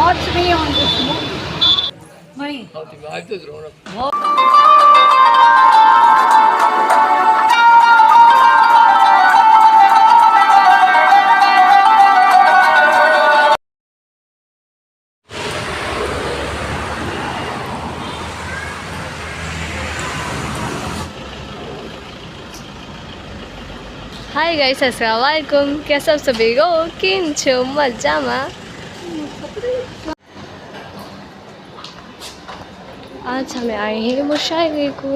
thoughts me on this movie? Mani. Hi guys, अस्सलाम वालेकुम। कैसे आप सभी को किन छो मजामा। आज हमें आए हैं मुशायरे को।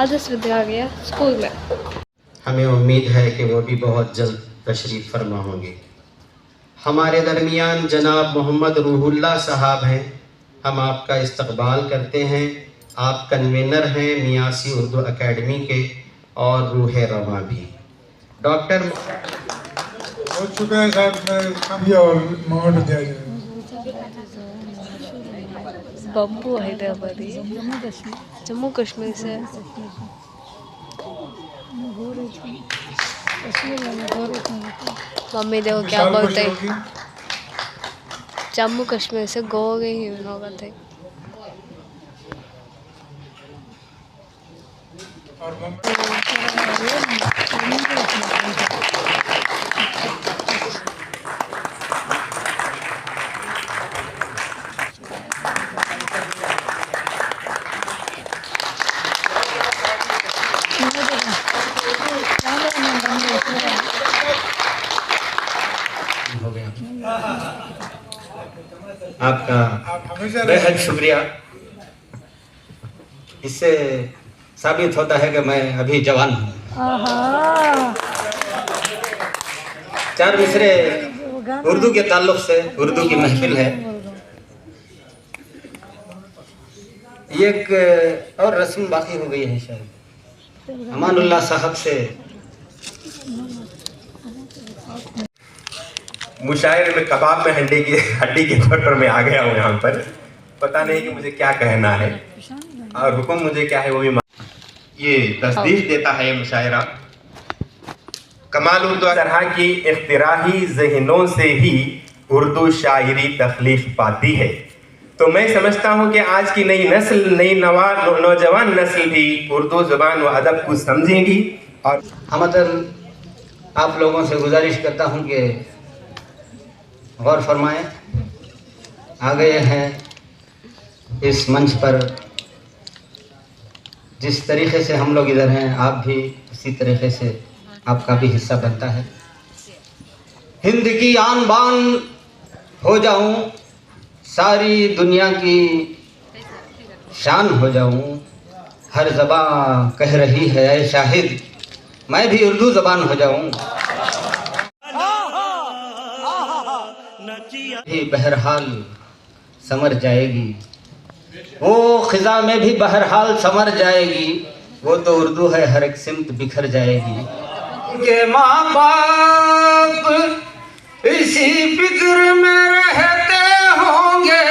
आज इस विद्या आ गया स्कूल में। हमें उम्मीद है कि वो भी बहुत जल्द तशरीफ़ फरमा होंगे। हमारे दरमियान जनाब मोहम्मद रूहुल्लाह साहब हैं। हम आपका इस्तकबाल करते हैं। आप कन्वीनर हैं मियासी उर्दू एकेडमी के और रूह रवां भी। डॉक्टर बहुत शुक्रिया साहब और मोहम्मद दिया जाए। बब्बू हैदराबादी जम्मू कश्मीर से। मम्मी देखो क्या बोलते हैं, जम्मू कश्मीर से गोवा गई ही नौबत है। हो गया। आपका बेहद शुक्रिया। इससे साबित होता है कि मैं अभी जवान हूँ। चार मिसरे उर्दू के ताल्लुक से, उर्दू की महफिल है। ये एक और रस्म बाकी हो गई है शायद अमानुल्लाह साहब से। मुशायरे में कबाब में हड्डी के तौर पर मैं आ गया हूँ यहाँ पर। पता नहीं कि मुझे क्या कहना है और हुक्म मुझे क्या है वो भी ये तस्दीक देता है। ये मुशायरा कमाल उर्दू तरह की इख्तिराही ज़हनों से ही उर्दू शायरी तख्लीफ पाती है। तो मैं समझता हूँ कि आज की नई नस्ल, नई नौजवान नस्ल भी उर्दू ज़ुबान व अदब को समझेगी। और हमतन आप लोगों से गुजारिश करता हूँ कि गौर फरमाएं। आ गए हैं इस मंच पर, जिस तरीक़े से हम लोग इधर हैं आप भी उसी तरीक़े से आपका भी हिस्सा बनता है। हिंद की आन बान हो जाऊं, सारी दुनिया की शान हो जाऊं। हर ज़बान कह रही है ऐ शाहिद, मैं भी उर्दू ज़बान हो जाऊं। भी बहरहाल समर जाएगी, वो ख़िज़ा में भी बहरहाल समर जाएगी। वो तो उर्दू है हर एक सिमत बिखर जाएगी। के माँ बाप इसी फिक्र में रहते होंगे,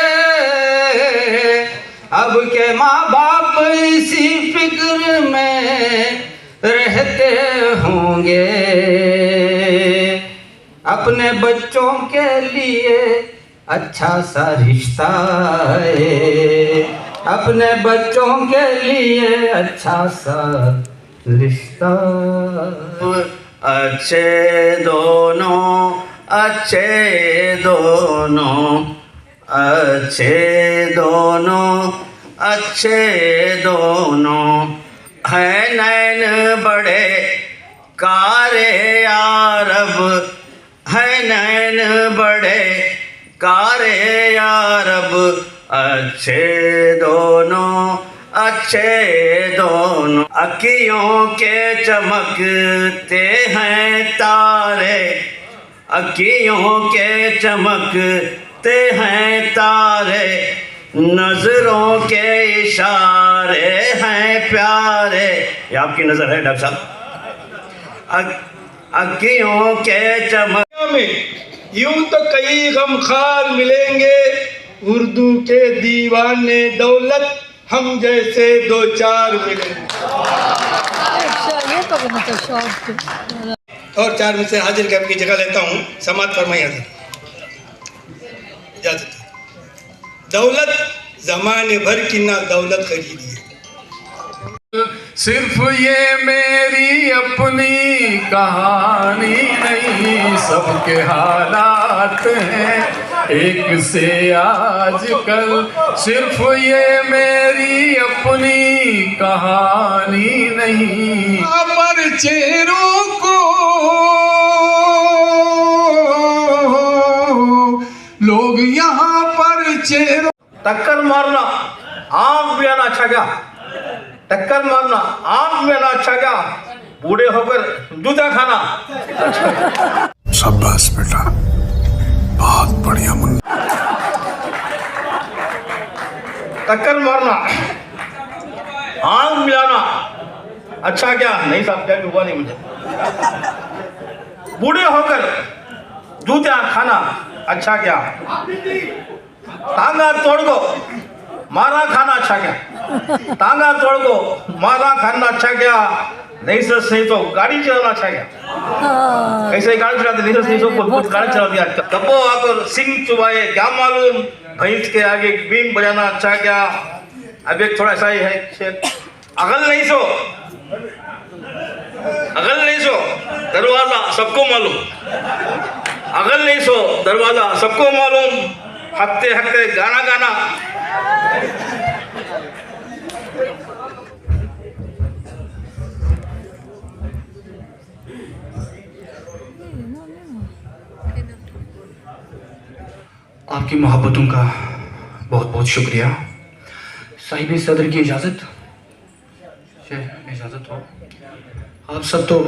अब के माँ बाप इसी फिक्र में रहते होंगे। अपने बच्चों के लिए अच्छा सा रिश्ता है, अपने बच्चों के लिए अच्छा सा रिश्ता। अच्छे दोनों, अच्छे दोनों, अच्छे दोनों, अच्छे दोनों है नैन बड़े कारे यारब, है नैन बड़े कारे यारब। अच्छे दोनों, अच्छे दोनों अखियों के चमकते हैं तारे, अखियों के चमकते हैं तारे। नजरों के इशारे हैं प्यारे। ये आपकी नजर है डॉक्टर साहब। अखियों के चमक में यूं तो कई गमखार मिलेंगे, उर्दू के दीवाने दौलत हम जैसे दो चार मिलेंगे। और चार में से हाजिर के आपकी जगह लेता हूँ। समात फरमाइए। इजाजत है। दौलत जमाने भर की ना दौलत खरीदी है। सिर्फ ये मेरी अपनी कहानी नहीं, सबके हालात हैं एक से आजकल। सिर्फ ये मेरी अपनी कहानी नहीं, पर चेहरों को लोग यहाँ पर चेहरों। टक्कर मारना आंख में आना अच्छा क्या? टक्कर मारना आंख में आना अच्छा क्या? बूढ़े होकर जूता खाना। शाबाश बेटा, बहुत बढ़िया मुन्ना। टक्कर मारना आंख मिलाना अच्छा क्या? नहीं साहब, क्या हुआ नहीं मुझे। बूढ़े होकर जूता खाना अच्छा क्या? टांगा तोड़ को मारा खाना अच्छा क्या? टांगा तोड़ को मारा खाना अच्छा क्या? नहीं सर सही तो गाड़ी चलाना अच्छा क्या? ऐसे गाड़ी चलाते नहीं सर सही तो कुछ गाड़ी चलाती है। कपो आकर सिंह चुबाए क्या मालूम, भैंस के आगे बीन बजाना अच्छा क्या? अब एक थोड़ा सा ही है, अगल नहीं सो दरवाजा सबको मालूम। अगल नहीं सो दरवाजा सबको मालूम। हफ्ते हफ्ते गाना गाना। आपकी मोहब्बतों का बहुत बहुत शुक्रिया। साहिब सदर की इजाज़त हो। आप सब तो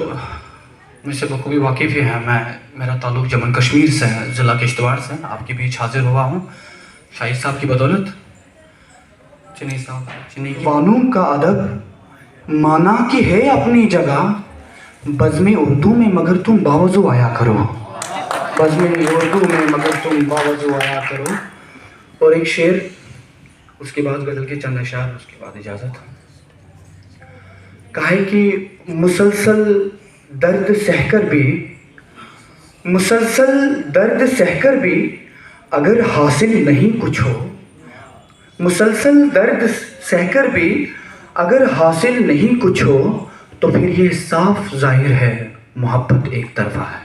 मुझसे बखूबी वाकिफ़ ही हैं। मेरा ताल्लुक़ जम्मू कश्मीर से है, ज़िला किश्तवाड़ से। आपके बीच हाजिर हुआ हूँ शाहिद साहब की बदौलत। चन्नी बानों का अदब माना कि है अपनी जगह, बज़्म उर्दू में मगर तुम बावजू आया करो। बज़्म उर्दू में मगर तुम बावजू आया करो। और एक शेर, उसके बाद गज़ल के चंद अशार, उसके बाद इजाज़त। कहे कि मुसलसल दर्द सहकर भी अगर हासिल नहीं कुछ हो, मुसलसल दर्द सहकर भी अगर हासिल नहीं कुछ हो, तो फिर ये साफ जाहिर है मोहब्बत एक तरफा है।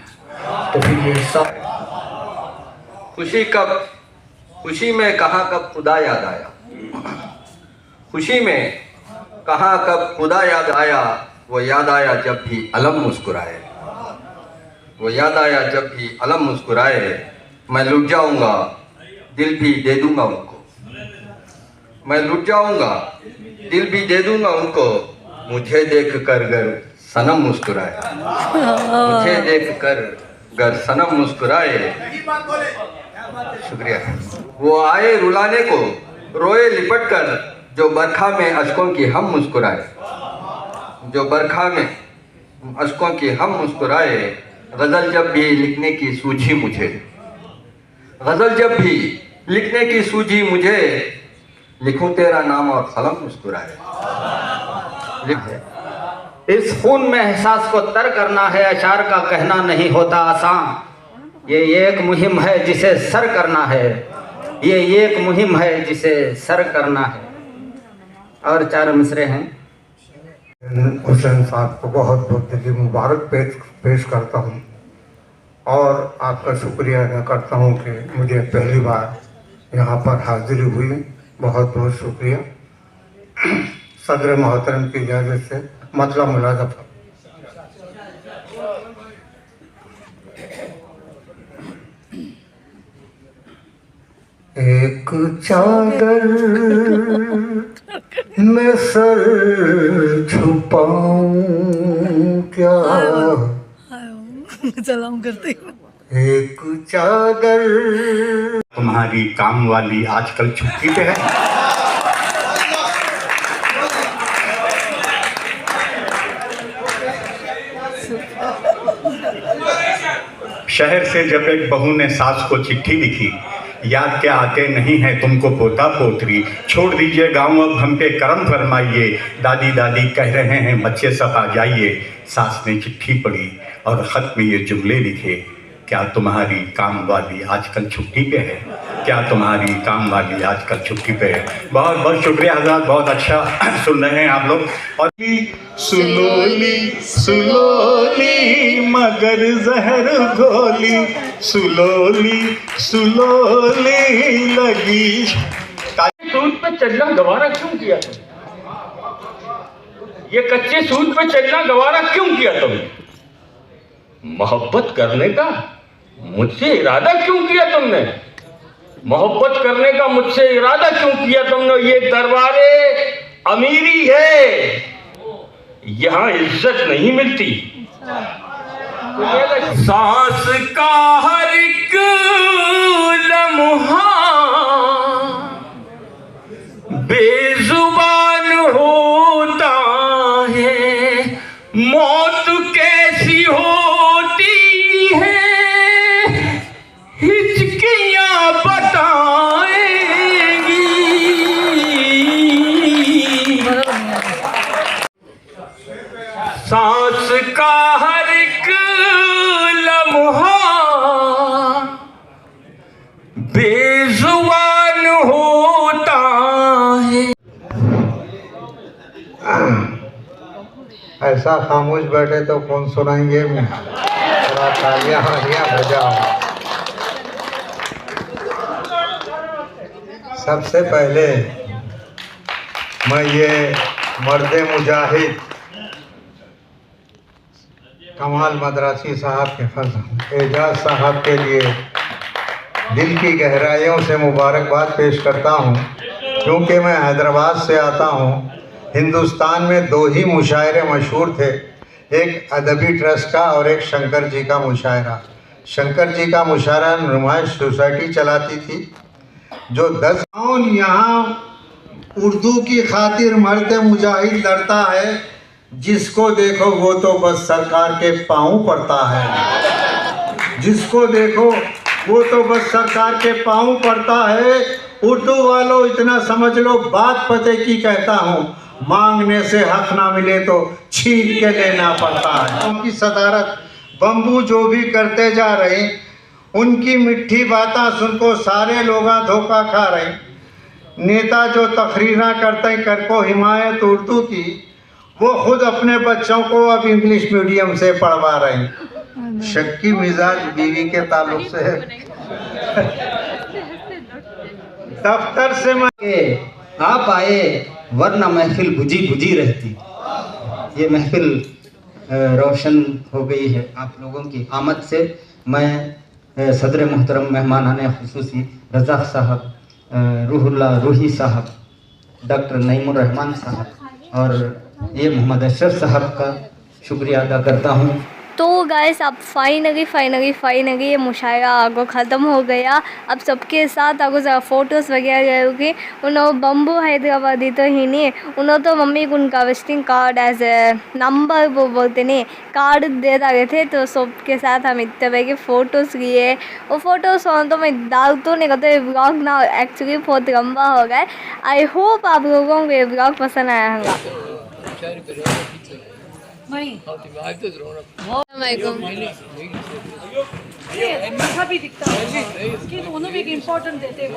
तो फिर ये साफ खुशी में कहाँ कब खुदा याद आया, खुशी में कहाँ कब खुदा याद आया। वो याद आया जब भी अलम मुस्कुराए, वो याद आया जब भी अलम मुस्कुराए। मैं लुट जाऊंगा दिल भी दे दूंगा उनको, मैं लुट जाऊंगा दिल भी दे दूंगा उनको। मुझे देख कर गर सनम मुस्कुराए, मुझे देख कर गर सनम मुस्कुराए। शुक्रिया। वो आए रुलाने को रोए लिपट कर, जो बरखा में अश्कों की हम मुस्कुराए, जो बरखा में अश्कों की हम मुस्कुराए। गज़ल जब भी लिखने की सूझी मुझे, गज़ल जब भी लिखने की सूझी मुझे। लिखूं तेरा नाम और कलम मुस्कुराए। इस खून में एहसास को तर करना है, अशार का कहना नहीं होता आसान। ये एक मुहिम है जिसे सर करना है, ये एक मुहिम है जिसे सर करना है। और 4 मिसरे हैं। हुसैन साहब को बहुत बहुत दिली मुबारक पेश करता हूँ और आपका शुक्रिया अदा करता हूँ कि मुझे पहली बार यहाँ पर हाजिरी हुई। बहुत बहुत शुक्रिया। सदर मोहतरम की इजाज़त से मतलब मुलाज़ा। एक चादर में सर छुपाऊं क्या, सलाम करते एक चादर। तुम्हारी काम वाली आजकल छुट्टी पे है। शहर से जब एक बहू ने सास को चिट्ठी लिखी, याद क्या आते नहीं है तुमको पोता पोतरी, छोड़ दीजिए गाँव अब हम पे करम फरमाइए, दादी दादी कह रहे हैं बच्चे सब आ जाइए। सास ने चिट्ठी पढ़ी और ख़त में ये जुमले लिखे क्या तुम्हारी काम वाली आजकल छुट्टी पे है, क्या तुम्हारी काम वाली आजकल छुट्टी पे है। बहुत बहुत शुक्रिया हज़रात, बहुत अच्छा सुन रहे हैं आप लोग। और सुलोली सुलोली मगर जहर घोली, सुलोली सुलोली लगी। सूद पे चलना गवारा क्यों किया तुमने? ये कच्चे सूद पे चलना गवारा क्यों किया तुमने? मोहब्बत करने का मुझसे इरादा क्यों किया तुमने? मोहब्बत करने का मुझसे इरादा क्यों किया तुमने? ये दरबारे अमीरी है, यहाँ इज्जत नहीं मिलती। सांस का हर एक लम्हा बेजुबान होता है, मौत कैसी होती है हिचकियां बताएंगी। सांस का हर एक लम्हा बेजुबान होता है। ऐसा खामोश बैठे तो कौन सुनाएंगे। मैं थोड़ा तालियां बजाओ। सबसे पहले मैं ये मर्द मुजाहिद कमाल मद्रासी साहब के फर्ज एजाज साहब के लिए दिल की गहराइयों से मुबारकबाद पेश करता हूँ, क्योंकि मैं हैदराबाद से आता हूँ। हिंदुस्तान में दो ही मुशायरे मशहूर थे, एक अदबी ट्रस्ट का और एक शंकर जी का मुशायरा। शंकर जी का मुशायरा नुमाइश सोसाइटी चलाती थी, जो 10 यहाँ उर्दू की खातिर मर्द मुजाहिद लड़ता है, जिसको देखो वो तो बस सरकार के पाँव पड़ता है। जिसको देखो वो तो बस सरकार के पाँव पड़ता है। उर्दू वालों इतना समझ लो, बात पते की कहता हूँ, मांगने से हक ना मिले तो छीन के लेना पड़ता है। उनकी सदारत बम्बू जो भी करते जा रहे, उनकी मिठी बातें सुनको सारे लोग धोखा खा रहे। नेता जो तकरीरा करते कर को हिमायत उर्दू की, वो खुद अपने बच्चों को अब इंग्लिश मीडियम से पढ़वा रहे हैं। शक्की मिजाज बीवी के ताल्लुक से है। दफ्तर से आप आए वरना महफिल बुझी बुझी रहती। ये महफिल रोशन हो गई है आप लोगों की आमद से। मैं सदर मोहतरम मेहमानाने खुसूसी रज़ाक साहब, रूहुल्लाह रूही साहब, डॉक्टर नईमुर रहमान साहब और ये मोहम्मद अशरफ साहब का शुक्रिया अदा करता हूँ। तो गाइस अब फाइनली ये मुशायरा आगो ख़त्म हो गया। अब सबके साथ आगो ज़रा फ़ोटोज़ वगैरह होगी। उन्होंने बम्बू हैदराबादी तो ही नहीं, उन्होंने तो मम्मी को उनका visiting card as a number वो बोलते नहीं कार्ड दे रहे थे। तो सबके साथ हम इतने के फ़ोटोज़ लिए। वो फ़ोटोज़ तो मैं डाल तो नहीं करते, ब्लॉग ना एक्चुअली बहुत लंबा हो गया। आई होप आप लोगों को ये ब्लॉग पसंद आया होगा। ये मीठा भी दिखता है कि दोनों भी इम्पोर्टेंट देते हैं।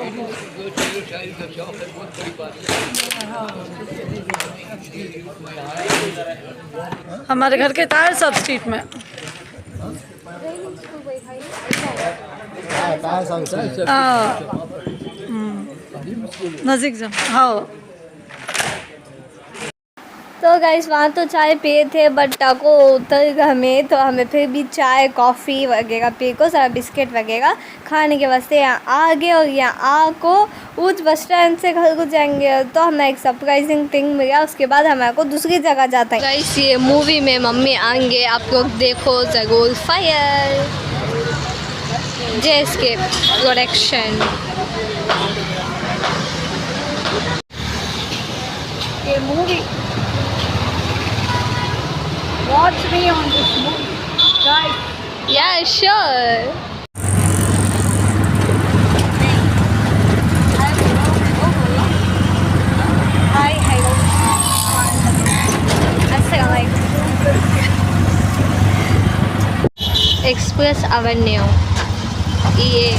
हमारे घर के टायर सब स्ट्रीट में नज़दीक हाँ। तो गाइस वहाँ तो चाय पिए थे, बट टाको उतर हमें तो हमें फिर भी चाय कॉफ़ी वगैरह पी को सारा बिस्किट वगैरह खाने के वास्ते यहाँ आ गए। और यहाँ को उस बस स्टैंड से घर को जाएंगे तो हमें एक सरप्राइजिंग थिंग मिला। उसके बाद हमारे को दूसरी जगह जाता है। गाइस ये मूवी में मम्मी आएंगे, आप लोग देखो ज़रूर। Fire JSK production. ये movie watch me on this movie, guys. Yeah, sure. Hi, hello. Assalamualaikum. Express Avenue ये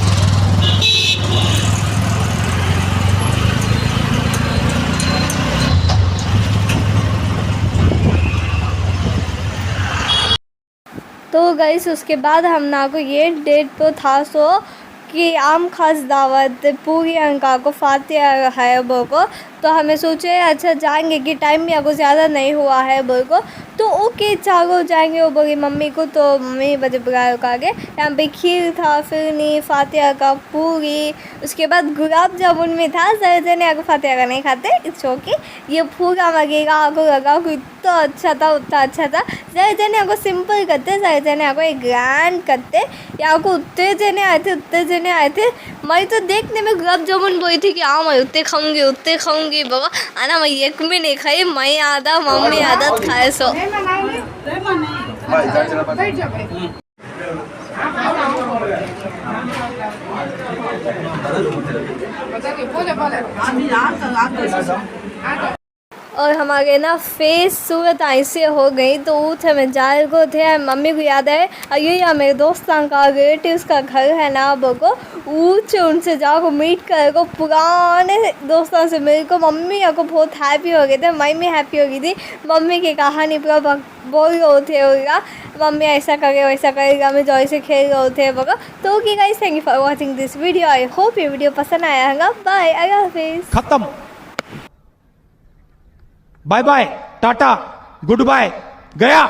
तो गाइस उसके बाद हम ना को ये डेट तो था सो कि आम खास दावत पूरी अंका को फातिहा है वो को, तो हमें सोचे अच्छा जाएंगे कि टाइम भी आपको ज़्यादा नहीं हुआ है वो को, तो ओके चाहो जाएंगे वो बोली मम्मी को, तो मम्मी बजे बुलाए का आगे यहाँ पे खीर था, फिरनी, फातिहा का पूरी, उसके बाद गुलाब जामुन में था। सर ने आगे फातिहा का नहीं खाते इट्स ओके। ये पूरा लगेगा आगो लगा इतना अच्छा था उतना अच्छा था। सर ने आगो सिंपल करते, सर ने आगो एक ग्रैंड करते, यहाँ को उतने जने आए थे। मैं तो देखने में गुलाब जामुन बोली थी कि हाँ मैं उतने खाऊंगी बाबा आना, मैं एक भी नहीं खाई, मैं आधा मम्मी आधा खाए सो। और हमारे ना फेस सूरत ऐसे हो गई, तो वो थे मैं जाए को थे मम्मी को याद है और ये मेरे दोस्तों का रिलेटिव्स का घर है ना वो को ऊँचे उनसे जाको मीट कर को पुराने दोस्तों से मिल को मम्मी को बहुत हैप्पी हो गए थे, मैं भी हैप्पी हो गई थी। मम्मी की कहानी पूरा बोल रहे थे होगा मम्मी ऐसा करे वैसा करेगा, मैं जॉय से खेल रहे थे बगा। तो okay guys thank you for watching this video, I hope ये वीडियो पसंद आया होगा। बाय, अल्लाह हाफिज़, खत्म, bye bye, tata, good bye, गया।